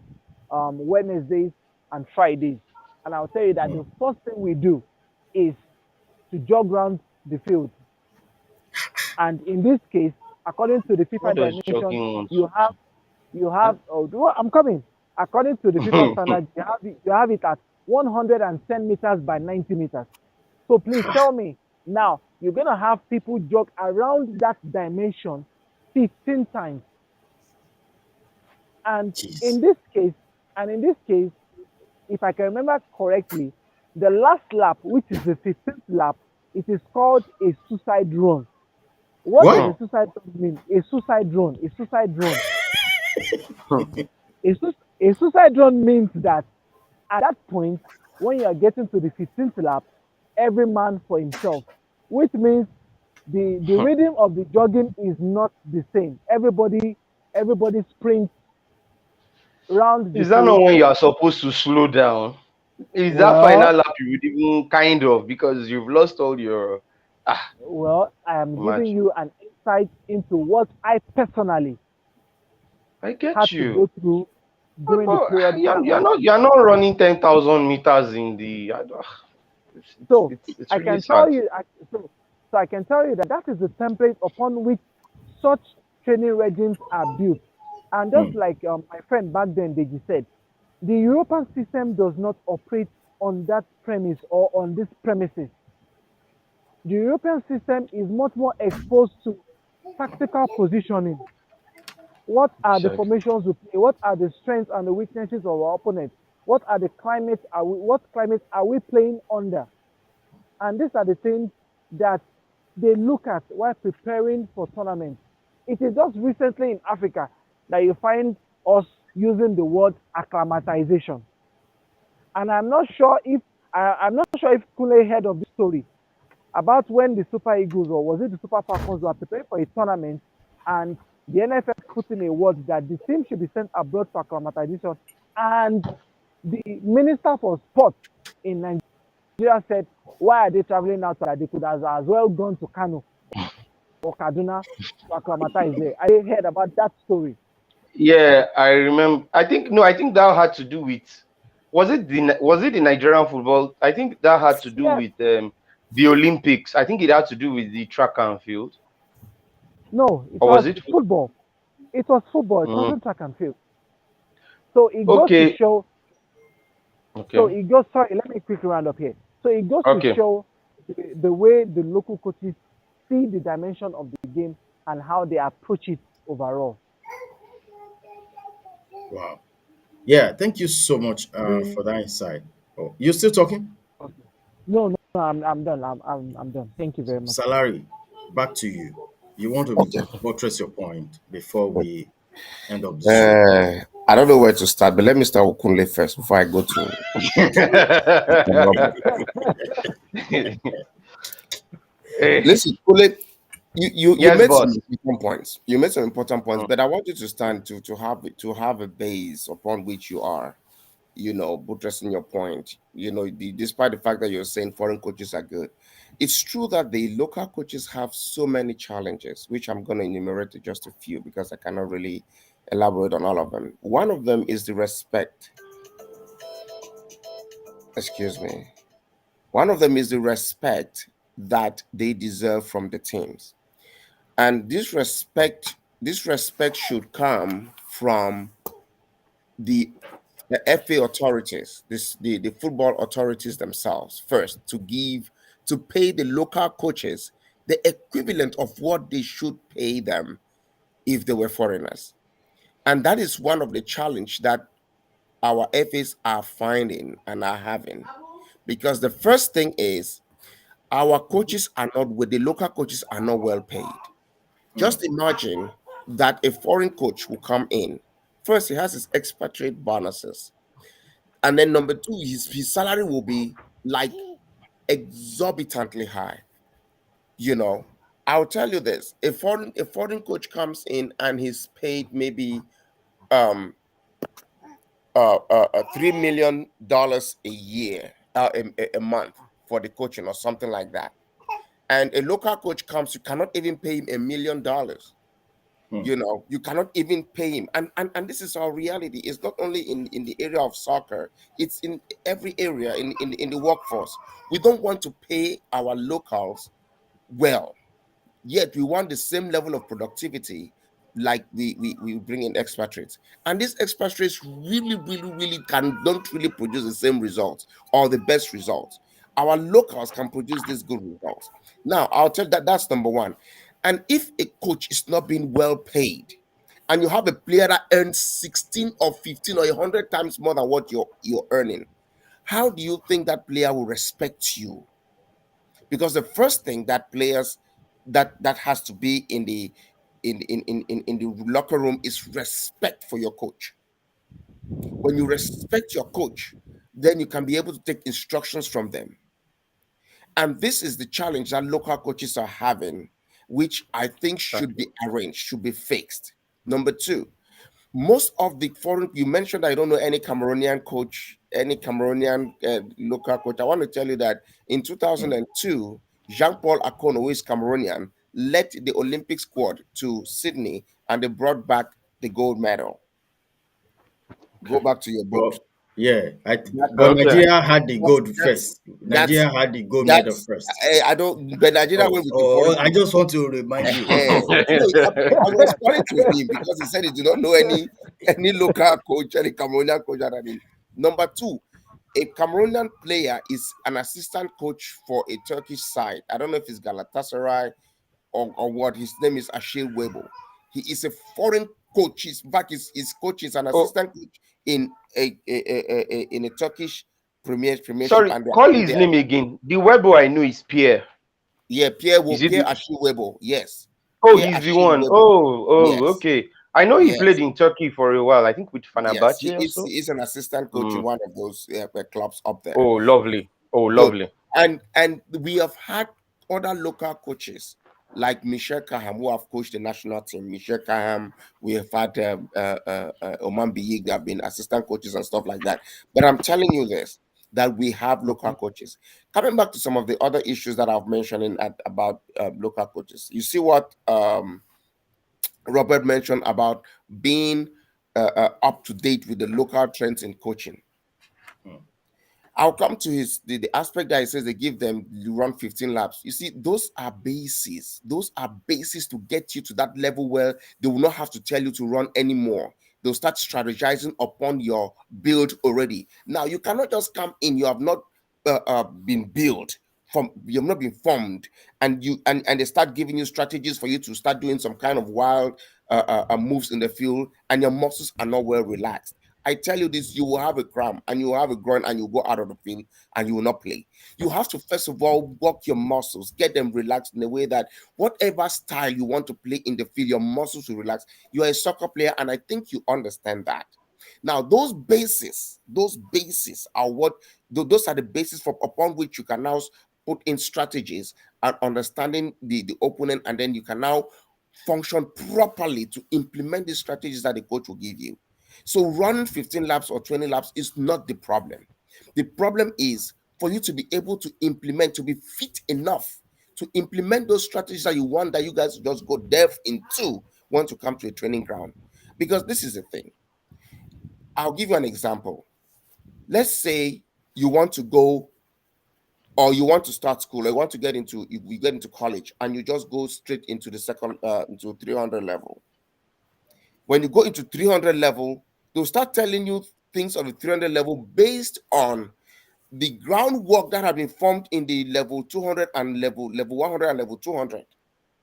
Wednesdays, and Fridays. And I'll tell you that the first thing we do is to jog around the field. And in this case, according to the FIFA What does dimension, jogging want? I'm coming. According to the FIFA standard, you have it at 110 meters by 90 meters. So please tell me now, you're gonna have people jog around that dimension 15 times. And Jeez. in this case, and in this case, if I can remember correctly, the last lap, which is the 15th lap, it is called a suicide run. What does What? Hmm. a suicide run mean? A suicide run. A suicide run. A suicide run means that at that point, when you are getting to the 15th lap, every man for himself, which means the rhythm of the jogging is not the same. Everybody sprints around the Is that not field. when you are supposed to slow down? Is that Well, final lap you would even kind of because you've lost all your ah I am giving imagine. you an insight into what I personally I get had to go you. through during the But period where I you're was. not you're not running 10,000 meters in the So it's I really can sad. tell you, so I can tell you that that is the template upon which such training regimes are built. And just Hmm. like my friend back then, Deji said, the European system does not operate on that premise or on this premises. The European system is much more exposed to tactical positioning. What are the Exactly. formations we play? What are the strengths and the weaknesses of our opponent? What climate are we playing under? And these are the things that they look at while preparing for tournaments. It is just recently in Africa that you find us using the word acclimatization. And I'm not sure if Kule heard of this story about when the Super Eagles or was it the Super Falcons were preparing for a tournament and the NFF put in a word that the team should be sent abroad for acclimatization, and the Minister for Sport in Nigeria said, why are they traveling out that they could have as well gone to Kano or Kaduna to acclimatize there? I heard about that story. Yeah, I remember. I think no, I think that had to do with was it the Nigerian football? I think that had to do Yes, with the Olympics. I think it had to do with the track and field, no, it or was was it? football. It was football. It Mm, wasn't track and field. So it goes to okay, show. So okay, it goes. Sorry, let me quickly round up here. So it goes to okay. show the way the local coaches see the dimension of the game and how they approach it overall. Wow. Yeah, thank you so much for We that insight. Oh, you still talking? okay. No, I'm done. I'm done. Thank you very much. Salary, back to you. You want to Okay. buttress your point before we end up the show. I don't know where to start, but let me start with Kunle first before I go to Robert. Eh, Listen, Kunle, you yes, made some boss. important points. You made some important points, Mm, but I want you to stand to have a base upon which you are, buttressing your point. Despite the fact that you're saying foreign coaches are good, it's true that the local coaches have so many challenges, which I'm going to enumerate to just a few because I cannot really elaborate on all of them. One of them is the respect. Excuse me. One of them is the respect that they deserve from the teams. And this respect should come from the the FA authorities, the football authorities themselves first, to pay the local coaches the equivalent of what they should pay them if they were foreigners. And that is one of the challenge that our FAs are finding and are having. Because the first thing is our coaches are not with the local coaches are not well paid. mm, Just imagine that a foreign coach will come in. First, he has his expatriate bonuses. And then number two, his salary will be like exorbitantly high. You know, I'll tell you this: a foreign coach comes in and he's paid maybe um $3 million a year, a month for the coaching or something like that. And a local coach comes, you cannot even pay him $1 million. mm, You cannot even pay him. And this is our reality. It's not only in the area of soccer, it's in every area in the workforce. We don't want to pay our locals well, yet we want the same level of productivity like we bring in expatriates. And these expatriates really don't really produce the same results or the best results. Our locals can produce these good results. Now I'll tell that that's number one. And if a coach is not being well paid, and you have a player that earns 16 or 15 or 100 times more than what you're earning, how do you think that player will respect you? Because the first thing that players that has to be in the locker room is respect for your coach. When you respect your coach, then you can be able to take instructions from them. And this is the challenge that local coaches are having, which I think should Exactly. be arranged, should be fixed. Number two, most of the foreign, you mentioned I don't know any Cameroonian coach, any Cameroonian local coach. I want to tell you that in mm. 2002, Jean-Paul Akono, who is Cameroonian, led the Olympic squad to Sydney and they brought back the gold medal. Go Okay. back to your books. Well, yeah, That, but Okay. Nigeria had the gold that's first. that's Nigeria had the gold medal that's first. I don't, but Nigeria Oh, went with the oh, foreign oh, I coach. just want to remind you. No, I was responding to him because he said he did not know any local coach, any Cameroonian coach. And I mean, number two, a Cameroonian player is an assistant coach for a Turkish side. I don't know if it's Galatasaray or what. His name is Ashil Webo. He is a foreign coach. In fact, his coach is an Oh, assistant coach in a Turkish premiership, sorry. and they're Call still his there. name again. The Webo I know is Pierre. Yeah, Is it Pierre the? Ashil Webo. Yes, Oh, Pierre he's the Ashil one. Webo. Oh, Yes. okay. I know he played Yes, in Turkey for a while. I think with yes, Fenerbahce he also. is an assistant coach in Mm. one of those clubs up there. Oh, lovely. Oh, Good, lovely. and we have had other local coaches like Michel Kaham who have coached the national team. Michel Kaham, we have had Oman Biyig that have been assistant coaches and stuff like that. But I'm telling you this, that we have local Mhm. coaches. Coming back to some of the other issues that I've mentioned about local coaches, you see what Robert mentioned about being up to date with the local trends in coaching. Mm, I'll come to the aspect that he says they give them you run 15 laps. You see, those are bases. Those are bases to get you to that level where they will not have to tell you to run anymore. They'll start strategizing upon your build already. Now you cannot just come in. You have not been built from. You have not been formed, and they start giving you strategies for you to start doing some kind of wild moves in the field, and your muscles are not well relaxed. I tell you this, you will have a cramp and you will have a groin and you go out of the field and you will not play. You have to first of all work your muscles, get them relaxed in a way that whatever style you want to play in the field, your muscles will relax. You are a soccer player, and I think you understand that. Now, those bases are what those are the basis for upon which you can now put in strategies and understanding the opponent, and then you can now function properly to implement the strategies that the coach will give you. So running 15 laps or 20 laps is not the problem. The problem is for you to be able to implement, to be fit enough to implement those strategies that you want, that you guys just go deaf into want to come to a training ground. Because this is the thing. I'll give you an example. Let's say you want to go or you want to start school, or you want to get into you get into college, and you just go straight into the second into 300 level. When you go into 300 level, they'll start telling you things on the 300 level based on the groundwork that have been formed in the level 200 and level 100 and level 200,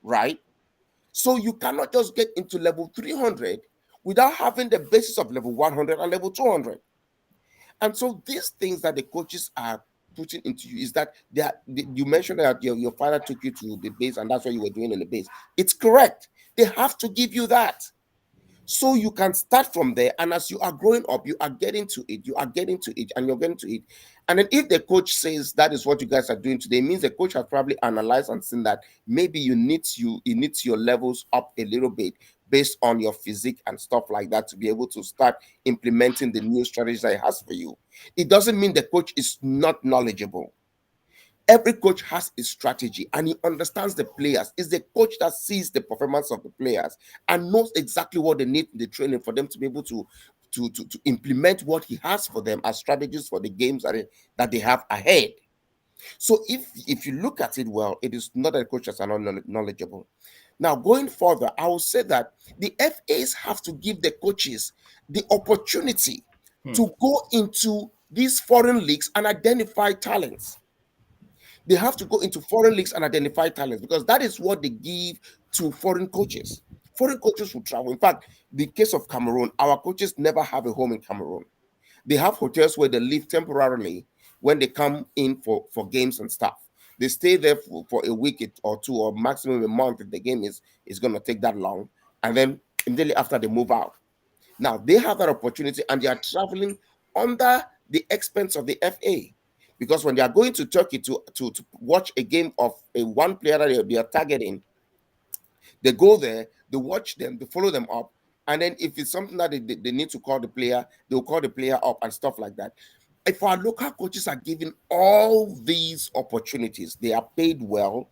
right? So you cannot just get into level 300 without having the basis of level 100 and level 200. And so these things that the coaches are putting into you is that you mentioned that your father took you to the base and that's what you were doing in the base. It's correct. They have to give you that. So you can start from there, and as you are growing up, you are getting to it, you are getting to it, and you're getting to it. And then if the coach says that is what you guys are doing today, it means the coach has probably analyzed and seen that maybe you need your levels up a little bit based on your physique and stuff like that to be able to start implementing the new strategies that he has for you. It doesn't mean the coach is not knowledgeable. Every coach has a strategy and he understands the players. It's the coach that sees the performance of the players and knows exactly what they need in the training for them to be able to implement what he has for them as strategies for the games that they have ahead. So if you look at it well, it is not that the coaches are not knowledgeable. Now, going further, I will say that the FAs have to give the coaches the opportunity Hmm. to go into these foreign leagues and identify talents. They have to go into foreign leagues and identify talents because that is what they give to foreign coaches. Foreign coaches will travel. In fact, the case of Cameroon, our coaches never have a home in Cameroon. They have hotels where they live temporarily when they come in for games and stuff. They stay there for a week or two or maximum a month if the game is going to take that long. And then immediately after they move out. Now they have that opportunity and they are traveling under the expense of the FA. Because when they are going to Turkey to watch a game of a one player that they are targeting, they go there, they watch them, they follow them up, and then if it's something that they need to call the player, they'll call the player up and stuff like that. If our local coaches are given all these opportunities, they are paid well,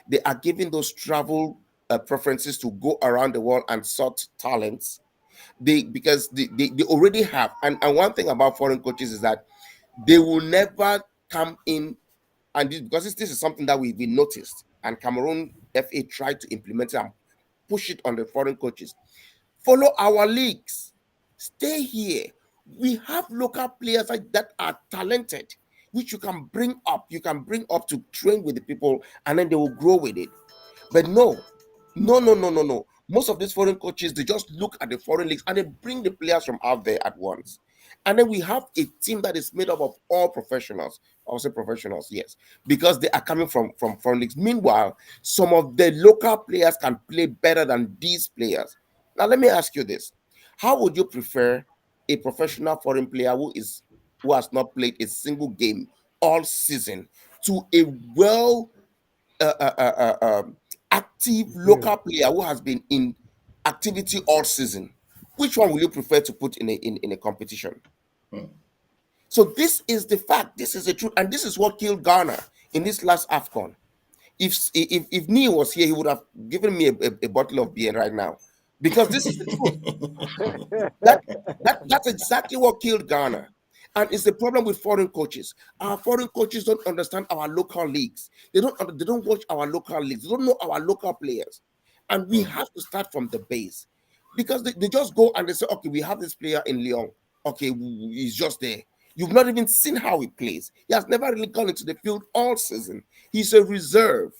they are given those travel preferences to go around the world and sort talents. Because they already have, and one thing about foreign coaches is that they will never come in and because this is something that we noticed, and Cameroon FA tried to implement it and push it on the foreign coaches. Follow our leagues, stay here. We have local players that are talented, which you can bring up. You can bring up to train with the people, and then they will grow with it. But no, no, no, no, no, no. Most of these foreign coaches, they just look at the foreign leagues and they bring the players from out there at once. And then we have a team that is made up of all professionals. I would say professionals, yes, because they are coming from foreign leagues. Meanwhile, some of the local players can play better than these players. Now, let me ask you this: how would you prefer a professional foreign player who has not played a single game all season to a well uh, uh, uh, uh, um, active Real. local player who has been in activity all season? Which one will you prefer to put in a competition? Hmm. So this is the fact. This is the truth, and this is what killed Ghana in this last AFCON. If Neil was here, he would have given me a bottle of beer right now, because this is the truth. That that's exactly what killed Ghana. And it's the problem with foreign coaches. Our foreign coaches don't understand our local leagues. They don't watch our local leagues. They don't know our local players. And we Hmm. have to start from the base. Because they just go and they say, okay, we have this player in Lyon. Okay, he's just there. You've not even seen how he plays. He has never really gone into the field all season. He's a reserve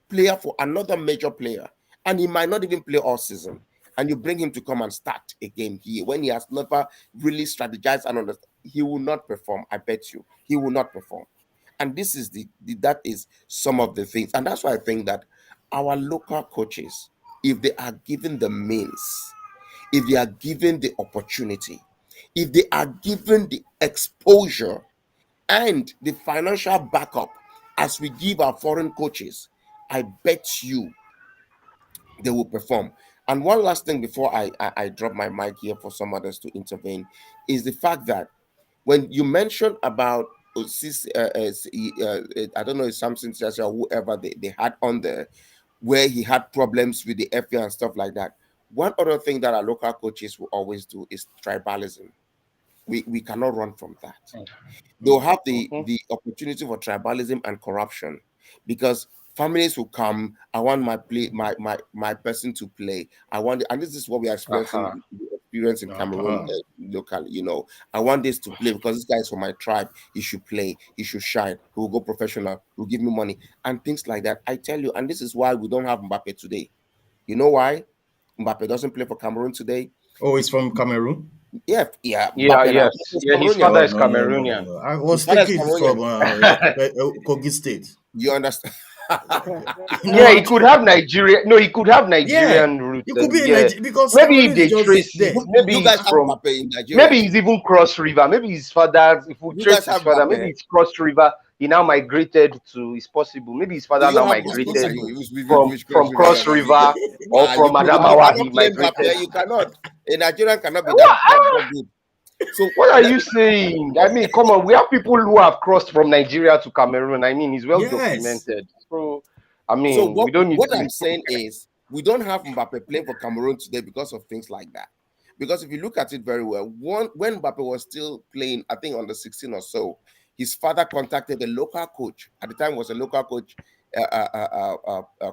player for another major player, and he might not even play all season. And you bring him to come and start a game here when he has never really strategized and understand, he will not perform. I bet you, he will not perform. And this is that is some of the things, and that's why I think that our local coaches, if they are given the means, if they are given the opportunity, if they are given the exposure and the financial backup as we give our foreign coaches, I bet you they will perform. And one last thing before I drop my mic here for some others to intervene is the fact that when you mentioned about I don't know if Samson says or whoever they had on there, where he had problems with the FA and stuff like that. One other thing that our local coaches will always do is tribalism. We cannot run from that. They'll Mm. have Mhm. the opportunity for tribalism and corruption, because families will come. I want my person to play. I want, and this is what we are Uh-huh. experience in Cameroon Uh-huh. locally. I want this to play because this guy is from my tribe. He should play. He should shine. He will go professional. He will give me money and things like that. I tell you, and this is why we don't have Mbappe today. You know why Mbappe doesn't play for Cameroon today? Oh, it's It's from Cameroon? yeah, yeah, Yeah, Mbappe now. yes. He's Yeah, his Cameroonian. father Oh, is no, no, no, no, Cameroonian. no. I His was father is thinking it's Cameroonian. from Kogi State. You understand? Yeah, No, he could have Nigeria. No, he could have yeah, Nigerian roots. you could And be in yeah, Nigeria because maybe if Cameroon is they just trace it, there. You maybe guys it's have from, Mbappe in Nigeria maybe too. he's even Cross River. Maybe his father, if we You trace guys his have father, Mbappe. maybe it's Cross River. He now migrated to, it's possible. Maybe his Do father you now have which It's country are migrated you? possible. Which from country are you Cross guys? River or You from couldn't. You Adamawa. cannot He claim Mbappe. migrated. You cannot. A Nigerian cannot be What? that good. So What are you saying? I mean, come on. We have people who have crossed from Nigeria to Cameroon. I mean, it's well Yes. documented. So, I So mean, we don't need what to. I'm saying is we don't have Mbappe playing for Cameroon today because of things like that. Because if you look at it very well, when Mbappe was still playing, I think under 16 or so, his father contacted the local coach. At the time, was a local coach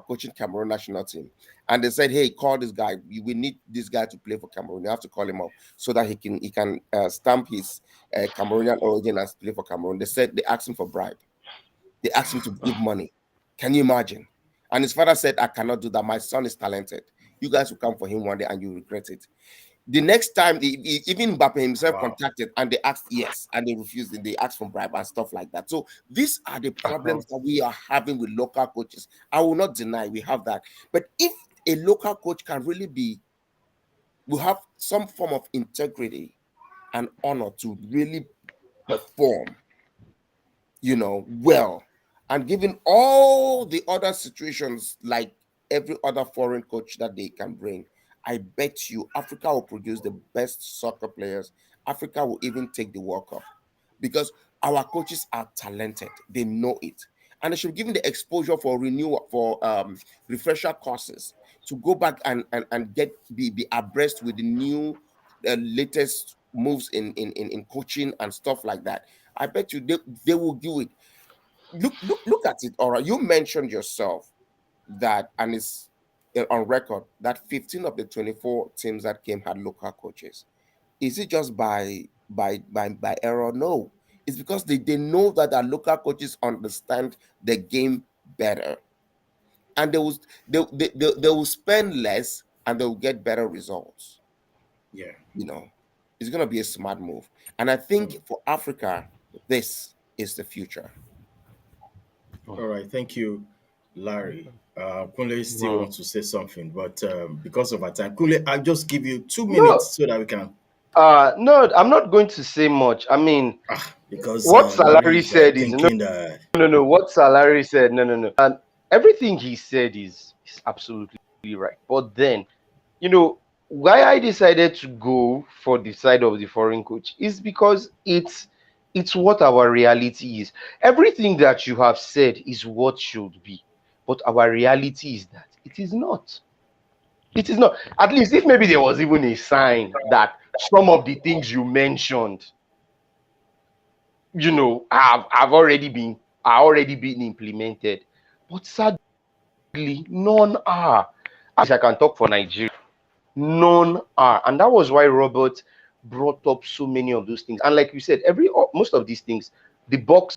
coaching Cameroon national team, and they said, "Hey, call this guy. We need this guy to play for Cameroon. You have to call him up so that he can stamp his Cameroonian origin and play for Cameroon." They said they asked him for bribe. They asked him to give money. Can you imagine? And his father said, I cannot do that. My son is talented. You guys will come for him one day and you regret it. The next time, even Mbappe himself Wow. contacted and they asked yes, and they refused, and they asked for bribe and stuff like that. So these are the Uh-huh. problems that we are having with local coaches. I will not deny we have that. But if a local coach can really will have some form of integrity and honor to really perform, well, and given all the other situations like every other foreign coach that they can bring, I bet you Africa will produce the best soccer players. Africa will even take the World Cup because our coaches are talented. They know it. And they should be given the exposure for renewal, for refresher courses to go back and be abreast with the new latest moves in coaching and stuff like that. I bet you they will do it. Look at it. All right, you mentioned yourself that, and it's on record that 15 of the 24 teams that came had local coaches. Is it just by error? No, it's because they know that our local coaches understand the game better, and they will spend less and they will get better results. Yeah. you know it's going to be a smart move, and I think Mm. for Africa this is the future. All right. Thank you, Larry. Kunle still Mhm. wants to say something, but because of our time, Kunle, I'll just give you 2 minutes No, so that we can. no, I'm not going to say much. I mean, Because what Larry Salary is said is no, thinking that. no, no. What Salary said, no, no, no. And everything he said is absolutely right. But then, you know, why I decided to go for the side of the foreign coach is because it's what our reality is. Everything that you have said is what should be, but our reality is that it is not. It is not. At least if maybe there was even a sign that some of the things you mentioned, have already been are already being implemented. But sadly, none are. As I can talk for Nigeria, none are. And that was why Robert brought up so many of those things. And like you said, most of these things, the box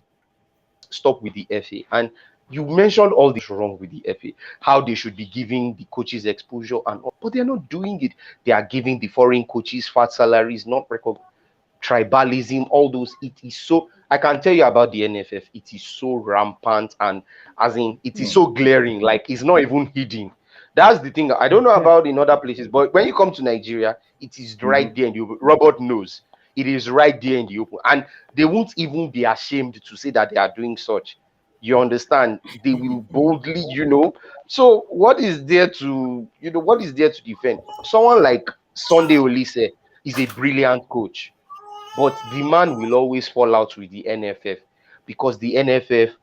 stop with the FA. And you mentioned all this wrong with the FA, how they should be giving the coaches exposure and all, but they're not doing it. They are giving the foreign coaches fat salaries, not tribalism, all those. It is so. I can tell you about the NFF. It is so rampant, and as in, it is Hmm. so glaring. Like it's not even hidden. That's the thing. I don't know about in other places, but when you come to Nigeria, it is right Hmm. there, and Robert knows it is right there in the open, and they won't even be ashamed to say that they are doing such. You understand? They will boldly, So what is there to defend? Someone like Sunday Olise is a brilliant coach, but the man will always fall out with the NFF because the NFF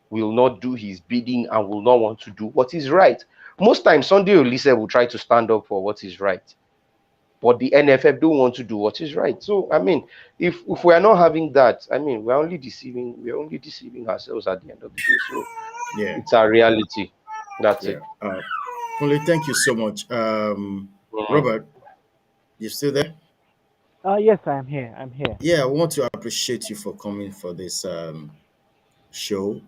will not do his bidding and will not want to do what is right. Most times, Sunday Olise will try to stand up for what is right, but the NFF don't want to do what is right. So I mean, if we are not having that, I mean, we're only deceiving ourselves at the end of the day. So Yeah, it's our reality. That's yeah. it. Kunle, thank you so much. Mm. Robert, you still there? Yes, I'm here. I'm here. Yeah, I want to appreciate you for coming for this show.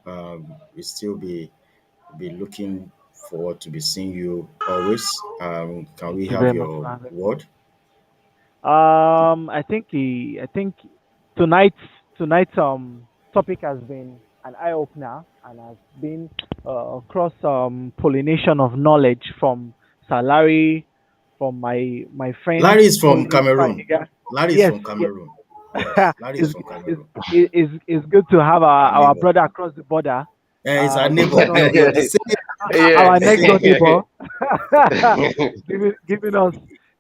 We still be looking forward to be seeing you always. Can Thank we you have very much your for having me. word? I think tonight's tonight's topic has been an eye opener and has been cross pollination of knowledge from Salary, from my friend Larry is from Kunle Cameroon. Fahiga. Larry is Yes, from yes. Cameroon. Yes, Larry is it's, from it's Cameroon. it's good to have Our our neighbor. brother across the border, It's our giving neighbor. us You're the same. Yeah. our The next door same. neighbor,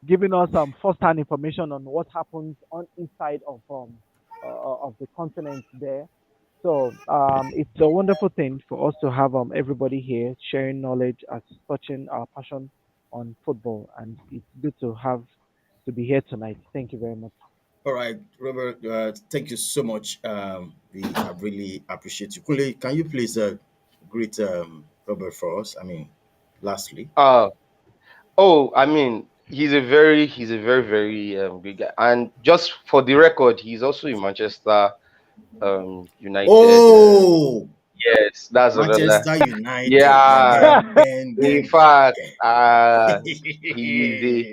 giving us first-hand information on what happens on inside of the continent there. So it's a wonderful thing for us to have everybody here sharing knowledge as touching our passion on football, and it's good to be here tonight. Thank you very much. All right, Robert. Thank you so much. We have really appreciate you. Kunle, can you please greet Robert for us? I mean, lastly. uh oh, I mean, he's a very good guy. And just for the record, he's also a Manchester United. Oh, Yes, that's another. Manchester United. Gang, Yeah. gang, gang, In gang, gang, fact, gang. he's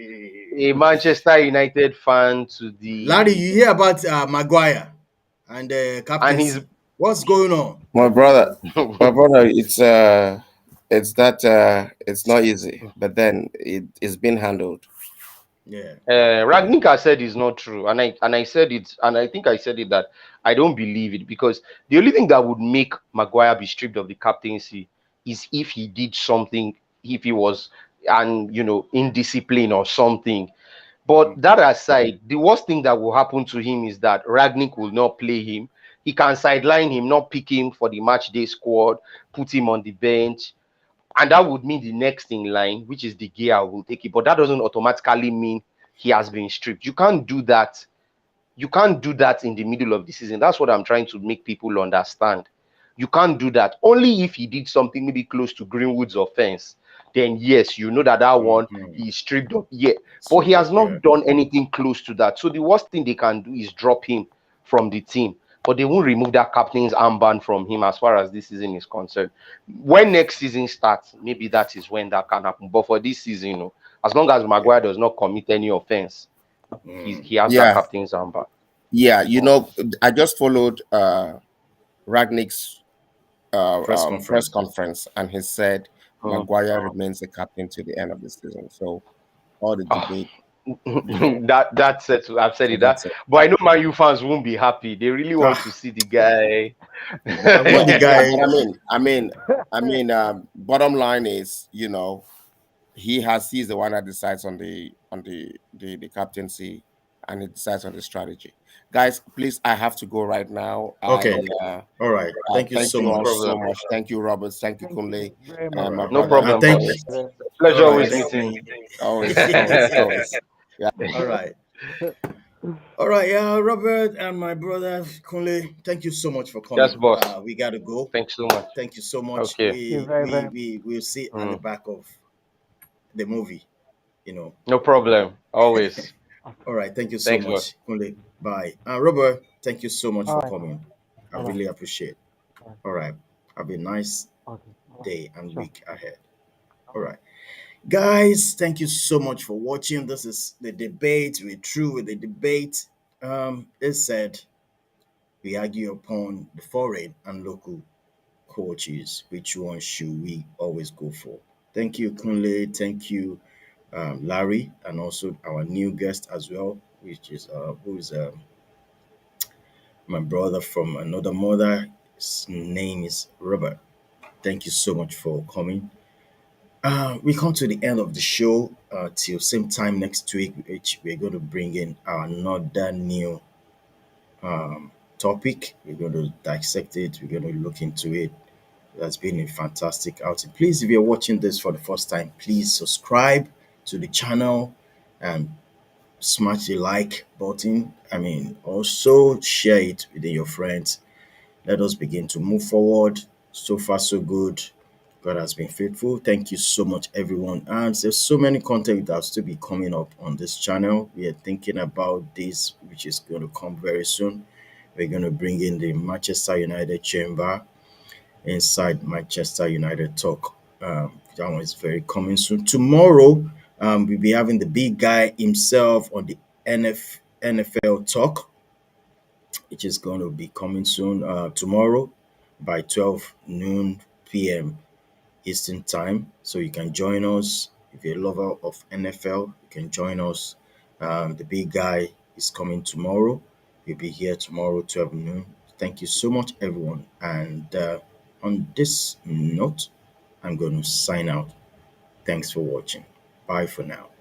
a Manchester United fan to Larry, the you hear about Maguire and and he's captaincy? What's going on? My brother, it's that it's not easy, but then it's been handled. Yeah, yeah, yeah. Ragnika said it's not true, and I said it, and I think I said it that I don't believe it because the only thing that would make Maguire be stripped of the captaincy is if he did something, if he was and indiscipline or something. But Mhm. that aside, the worst thing that will happen to him is that Ragnik will not play him. He can sideline him, not pick him for the match day squad, put him on the bench, and that would mean the next in line, which is the gear, will take it. But that doesn't automatically mean he has been stripped. You can't do that in the middle of the season. That's what I'm trying to make people understand. You can't do that. Only if he did something maybe close to Greenwood's offense, then yes, you know that one Mhm. he's stripped up. Yeah, but he Straight up, has yeah. not done anything close to that. So the worst thing they can do is drop him from the team. But they won't remove that captain's armband from him as far as this season is concerned. When next season starts, maybe that is when that can happen. But for this season, as long as Yeah. Maguire does not commit any offense, Mm. he has that Yeah, captain's armband. yeah. Mm. I just followed Ragnick's Press press conference. conference, and he said Mm. Maguire remains the captain to the end of the season. So all the Ah, debate, you know, that's it. I've said so it that, that's it. but I know Man U fans won't be happy. They really want to Ah, see the guy. I want Yeah, the yeah. guy. But bottom line is, he's the one that decides on the captaincy, and he decides on the strategy. Guys, please, I have to go right now. Okay. All right. Thank you Thank so you No all much. so problem. much. Thank you, Robert. Thank you, Thank you Kunle, very All much. right. my No brother And problem, thank boss. Robert. Pleasure all right. always Thank meeting you. Always. Yeah. all right. All right. Yeah, Robert and my brother Kunle, thank you so much for Yes, coming. boss. We gotta go. Thanks so much. Thank you so much. Okay. Thank you very, very We'll see at the Mm. back of the movie, you know. No problem. Always. much. All right. Thank you so Thanks, boss. much, Kunle. Bye. Robert, thank you so much All for right. coming. I Bye bye. really appreciate. Bye. All right. Have a nice Okay. Bye. day and Sure. week ahead. All right. Guys, thank you so much for watching. This is the debate. We're through with the debate. It said we argue upon the foreign and local coaches. Which one should we always go for? Thank you, Kunle. Thank you, Larry, and also our new guest as well, which is who is my brother from another mother. His name is Robert. Thank you so much for coming. We come to the end of the show. Till same time next week, which we're going to bring in another new topic. We're going to dissect it. We're going to look into it. That's been a fantastic outing. Please, if you're watching this for the first time, please subscribe to the channel and smash the like button. I mean, also share it with your friends. Let us begin to move forward. So far, so good. God has been faithful. Thank you so much, everyone. And there's so many content that will still be coming up on this channel. We are thinking about this, which is going to come very soon. We're going to bring in the Manchester United chamber inside Manchester United talk. That one is very coming soon. Tomorrow, we'll be having the big guy himself on the NFL talk, which is going to be coming soon tomorrow by 12 noon p.m. Eastern time. So you can join us. If you're a lover of NFL, you can join us. The big guy is coming tomorrow. He'll be here tomorrow, 12 noon. Thank you so much, everyone. And on this note, I'm going to sign out. Thanks for watching. Bye for now.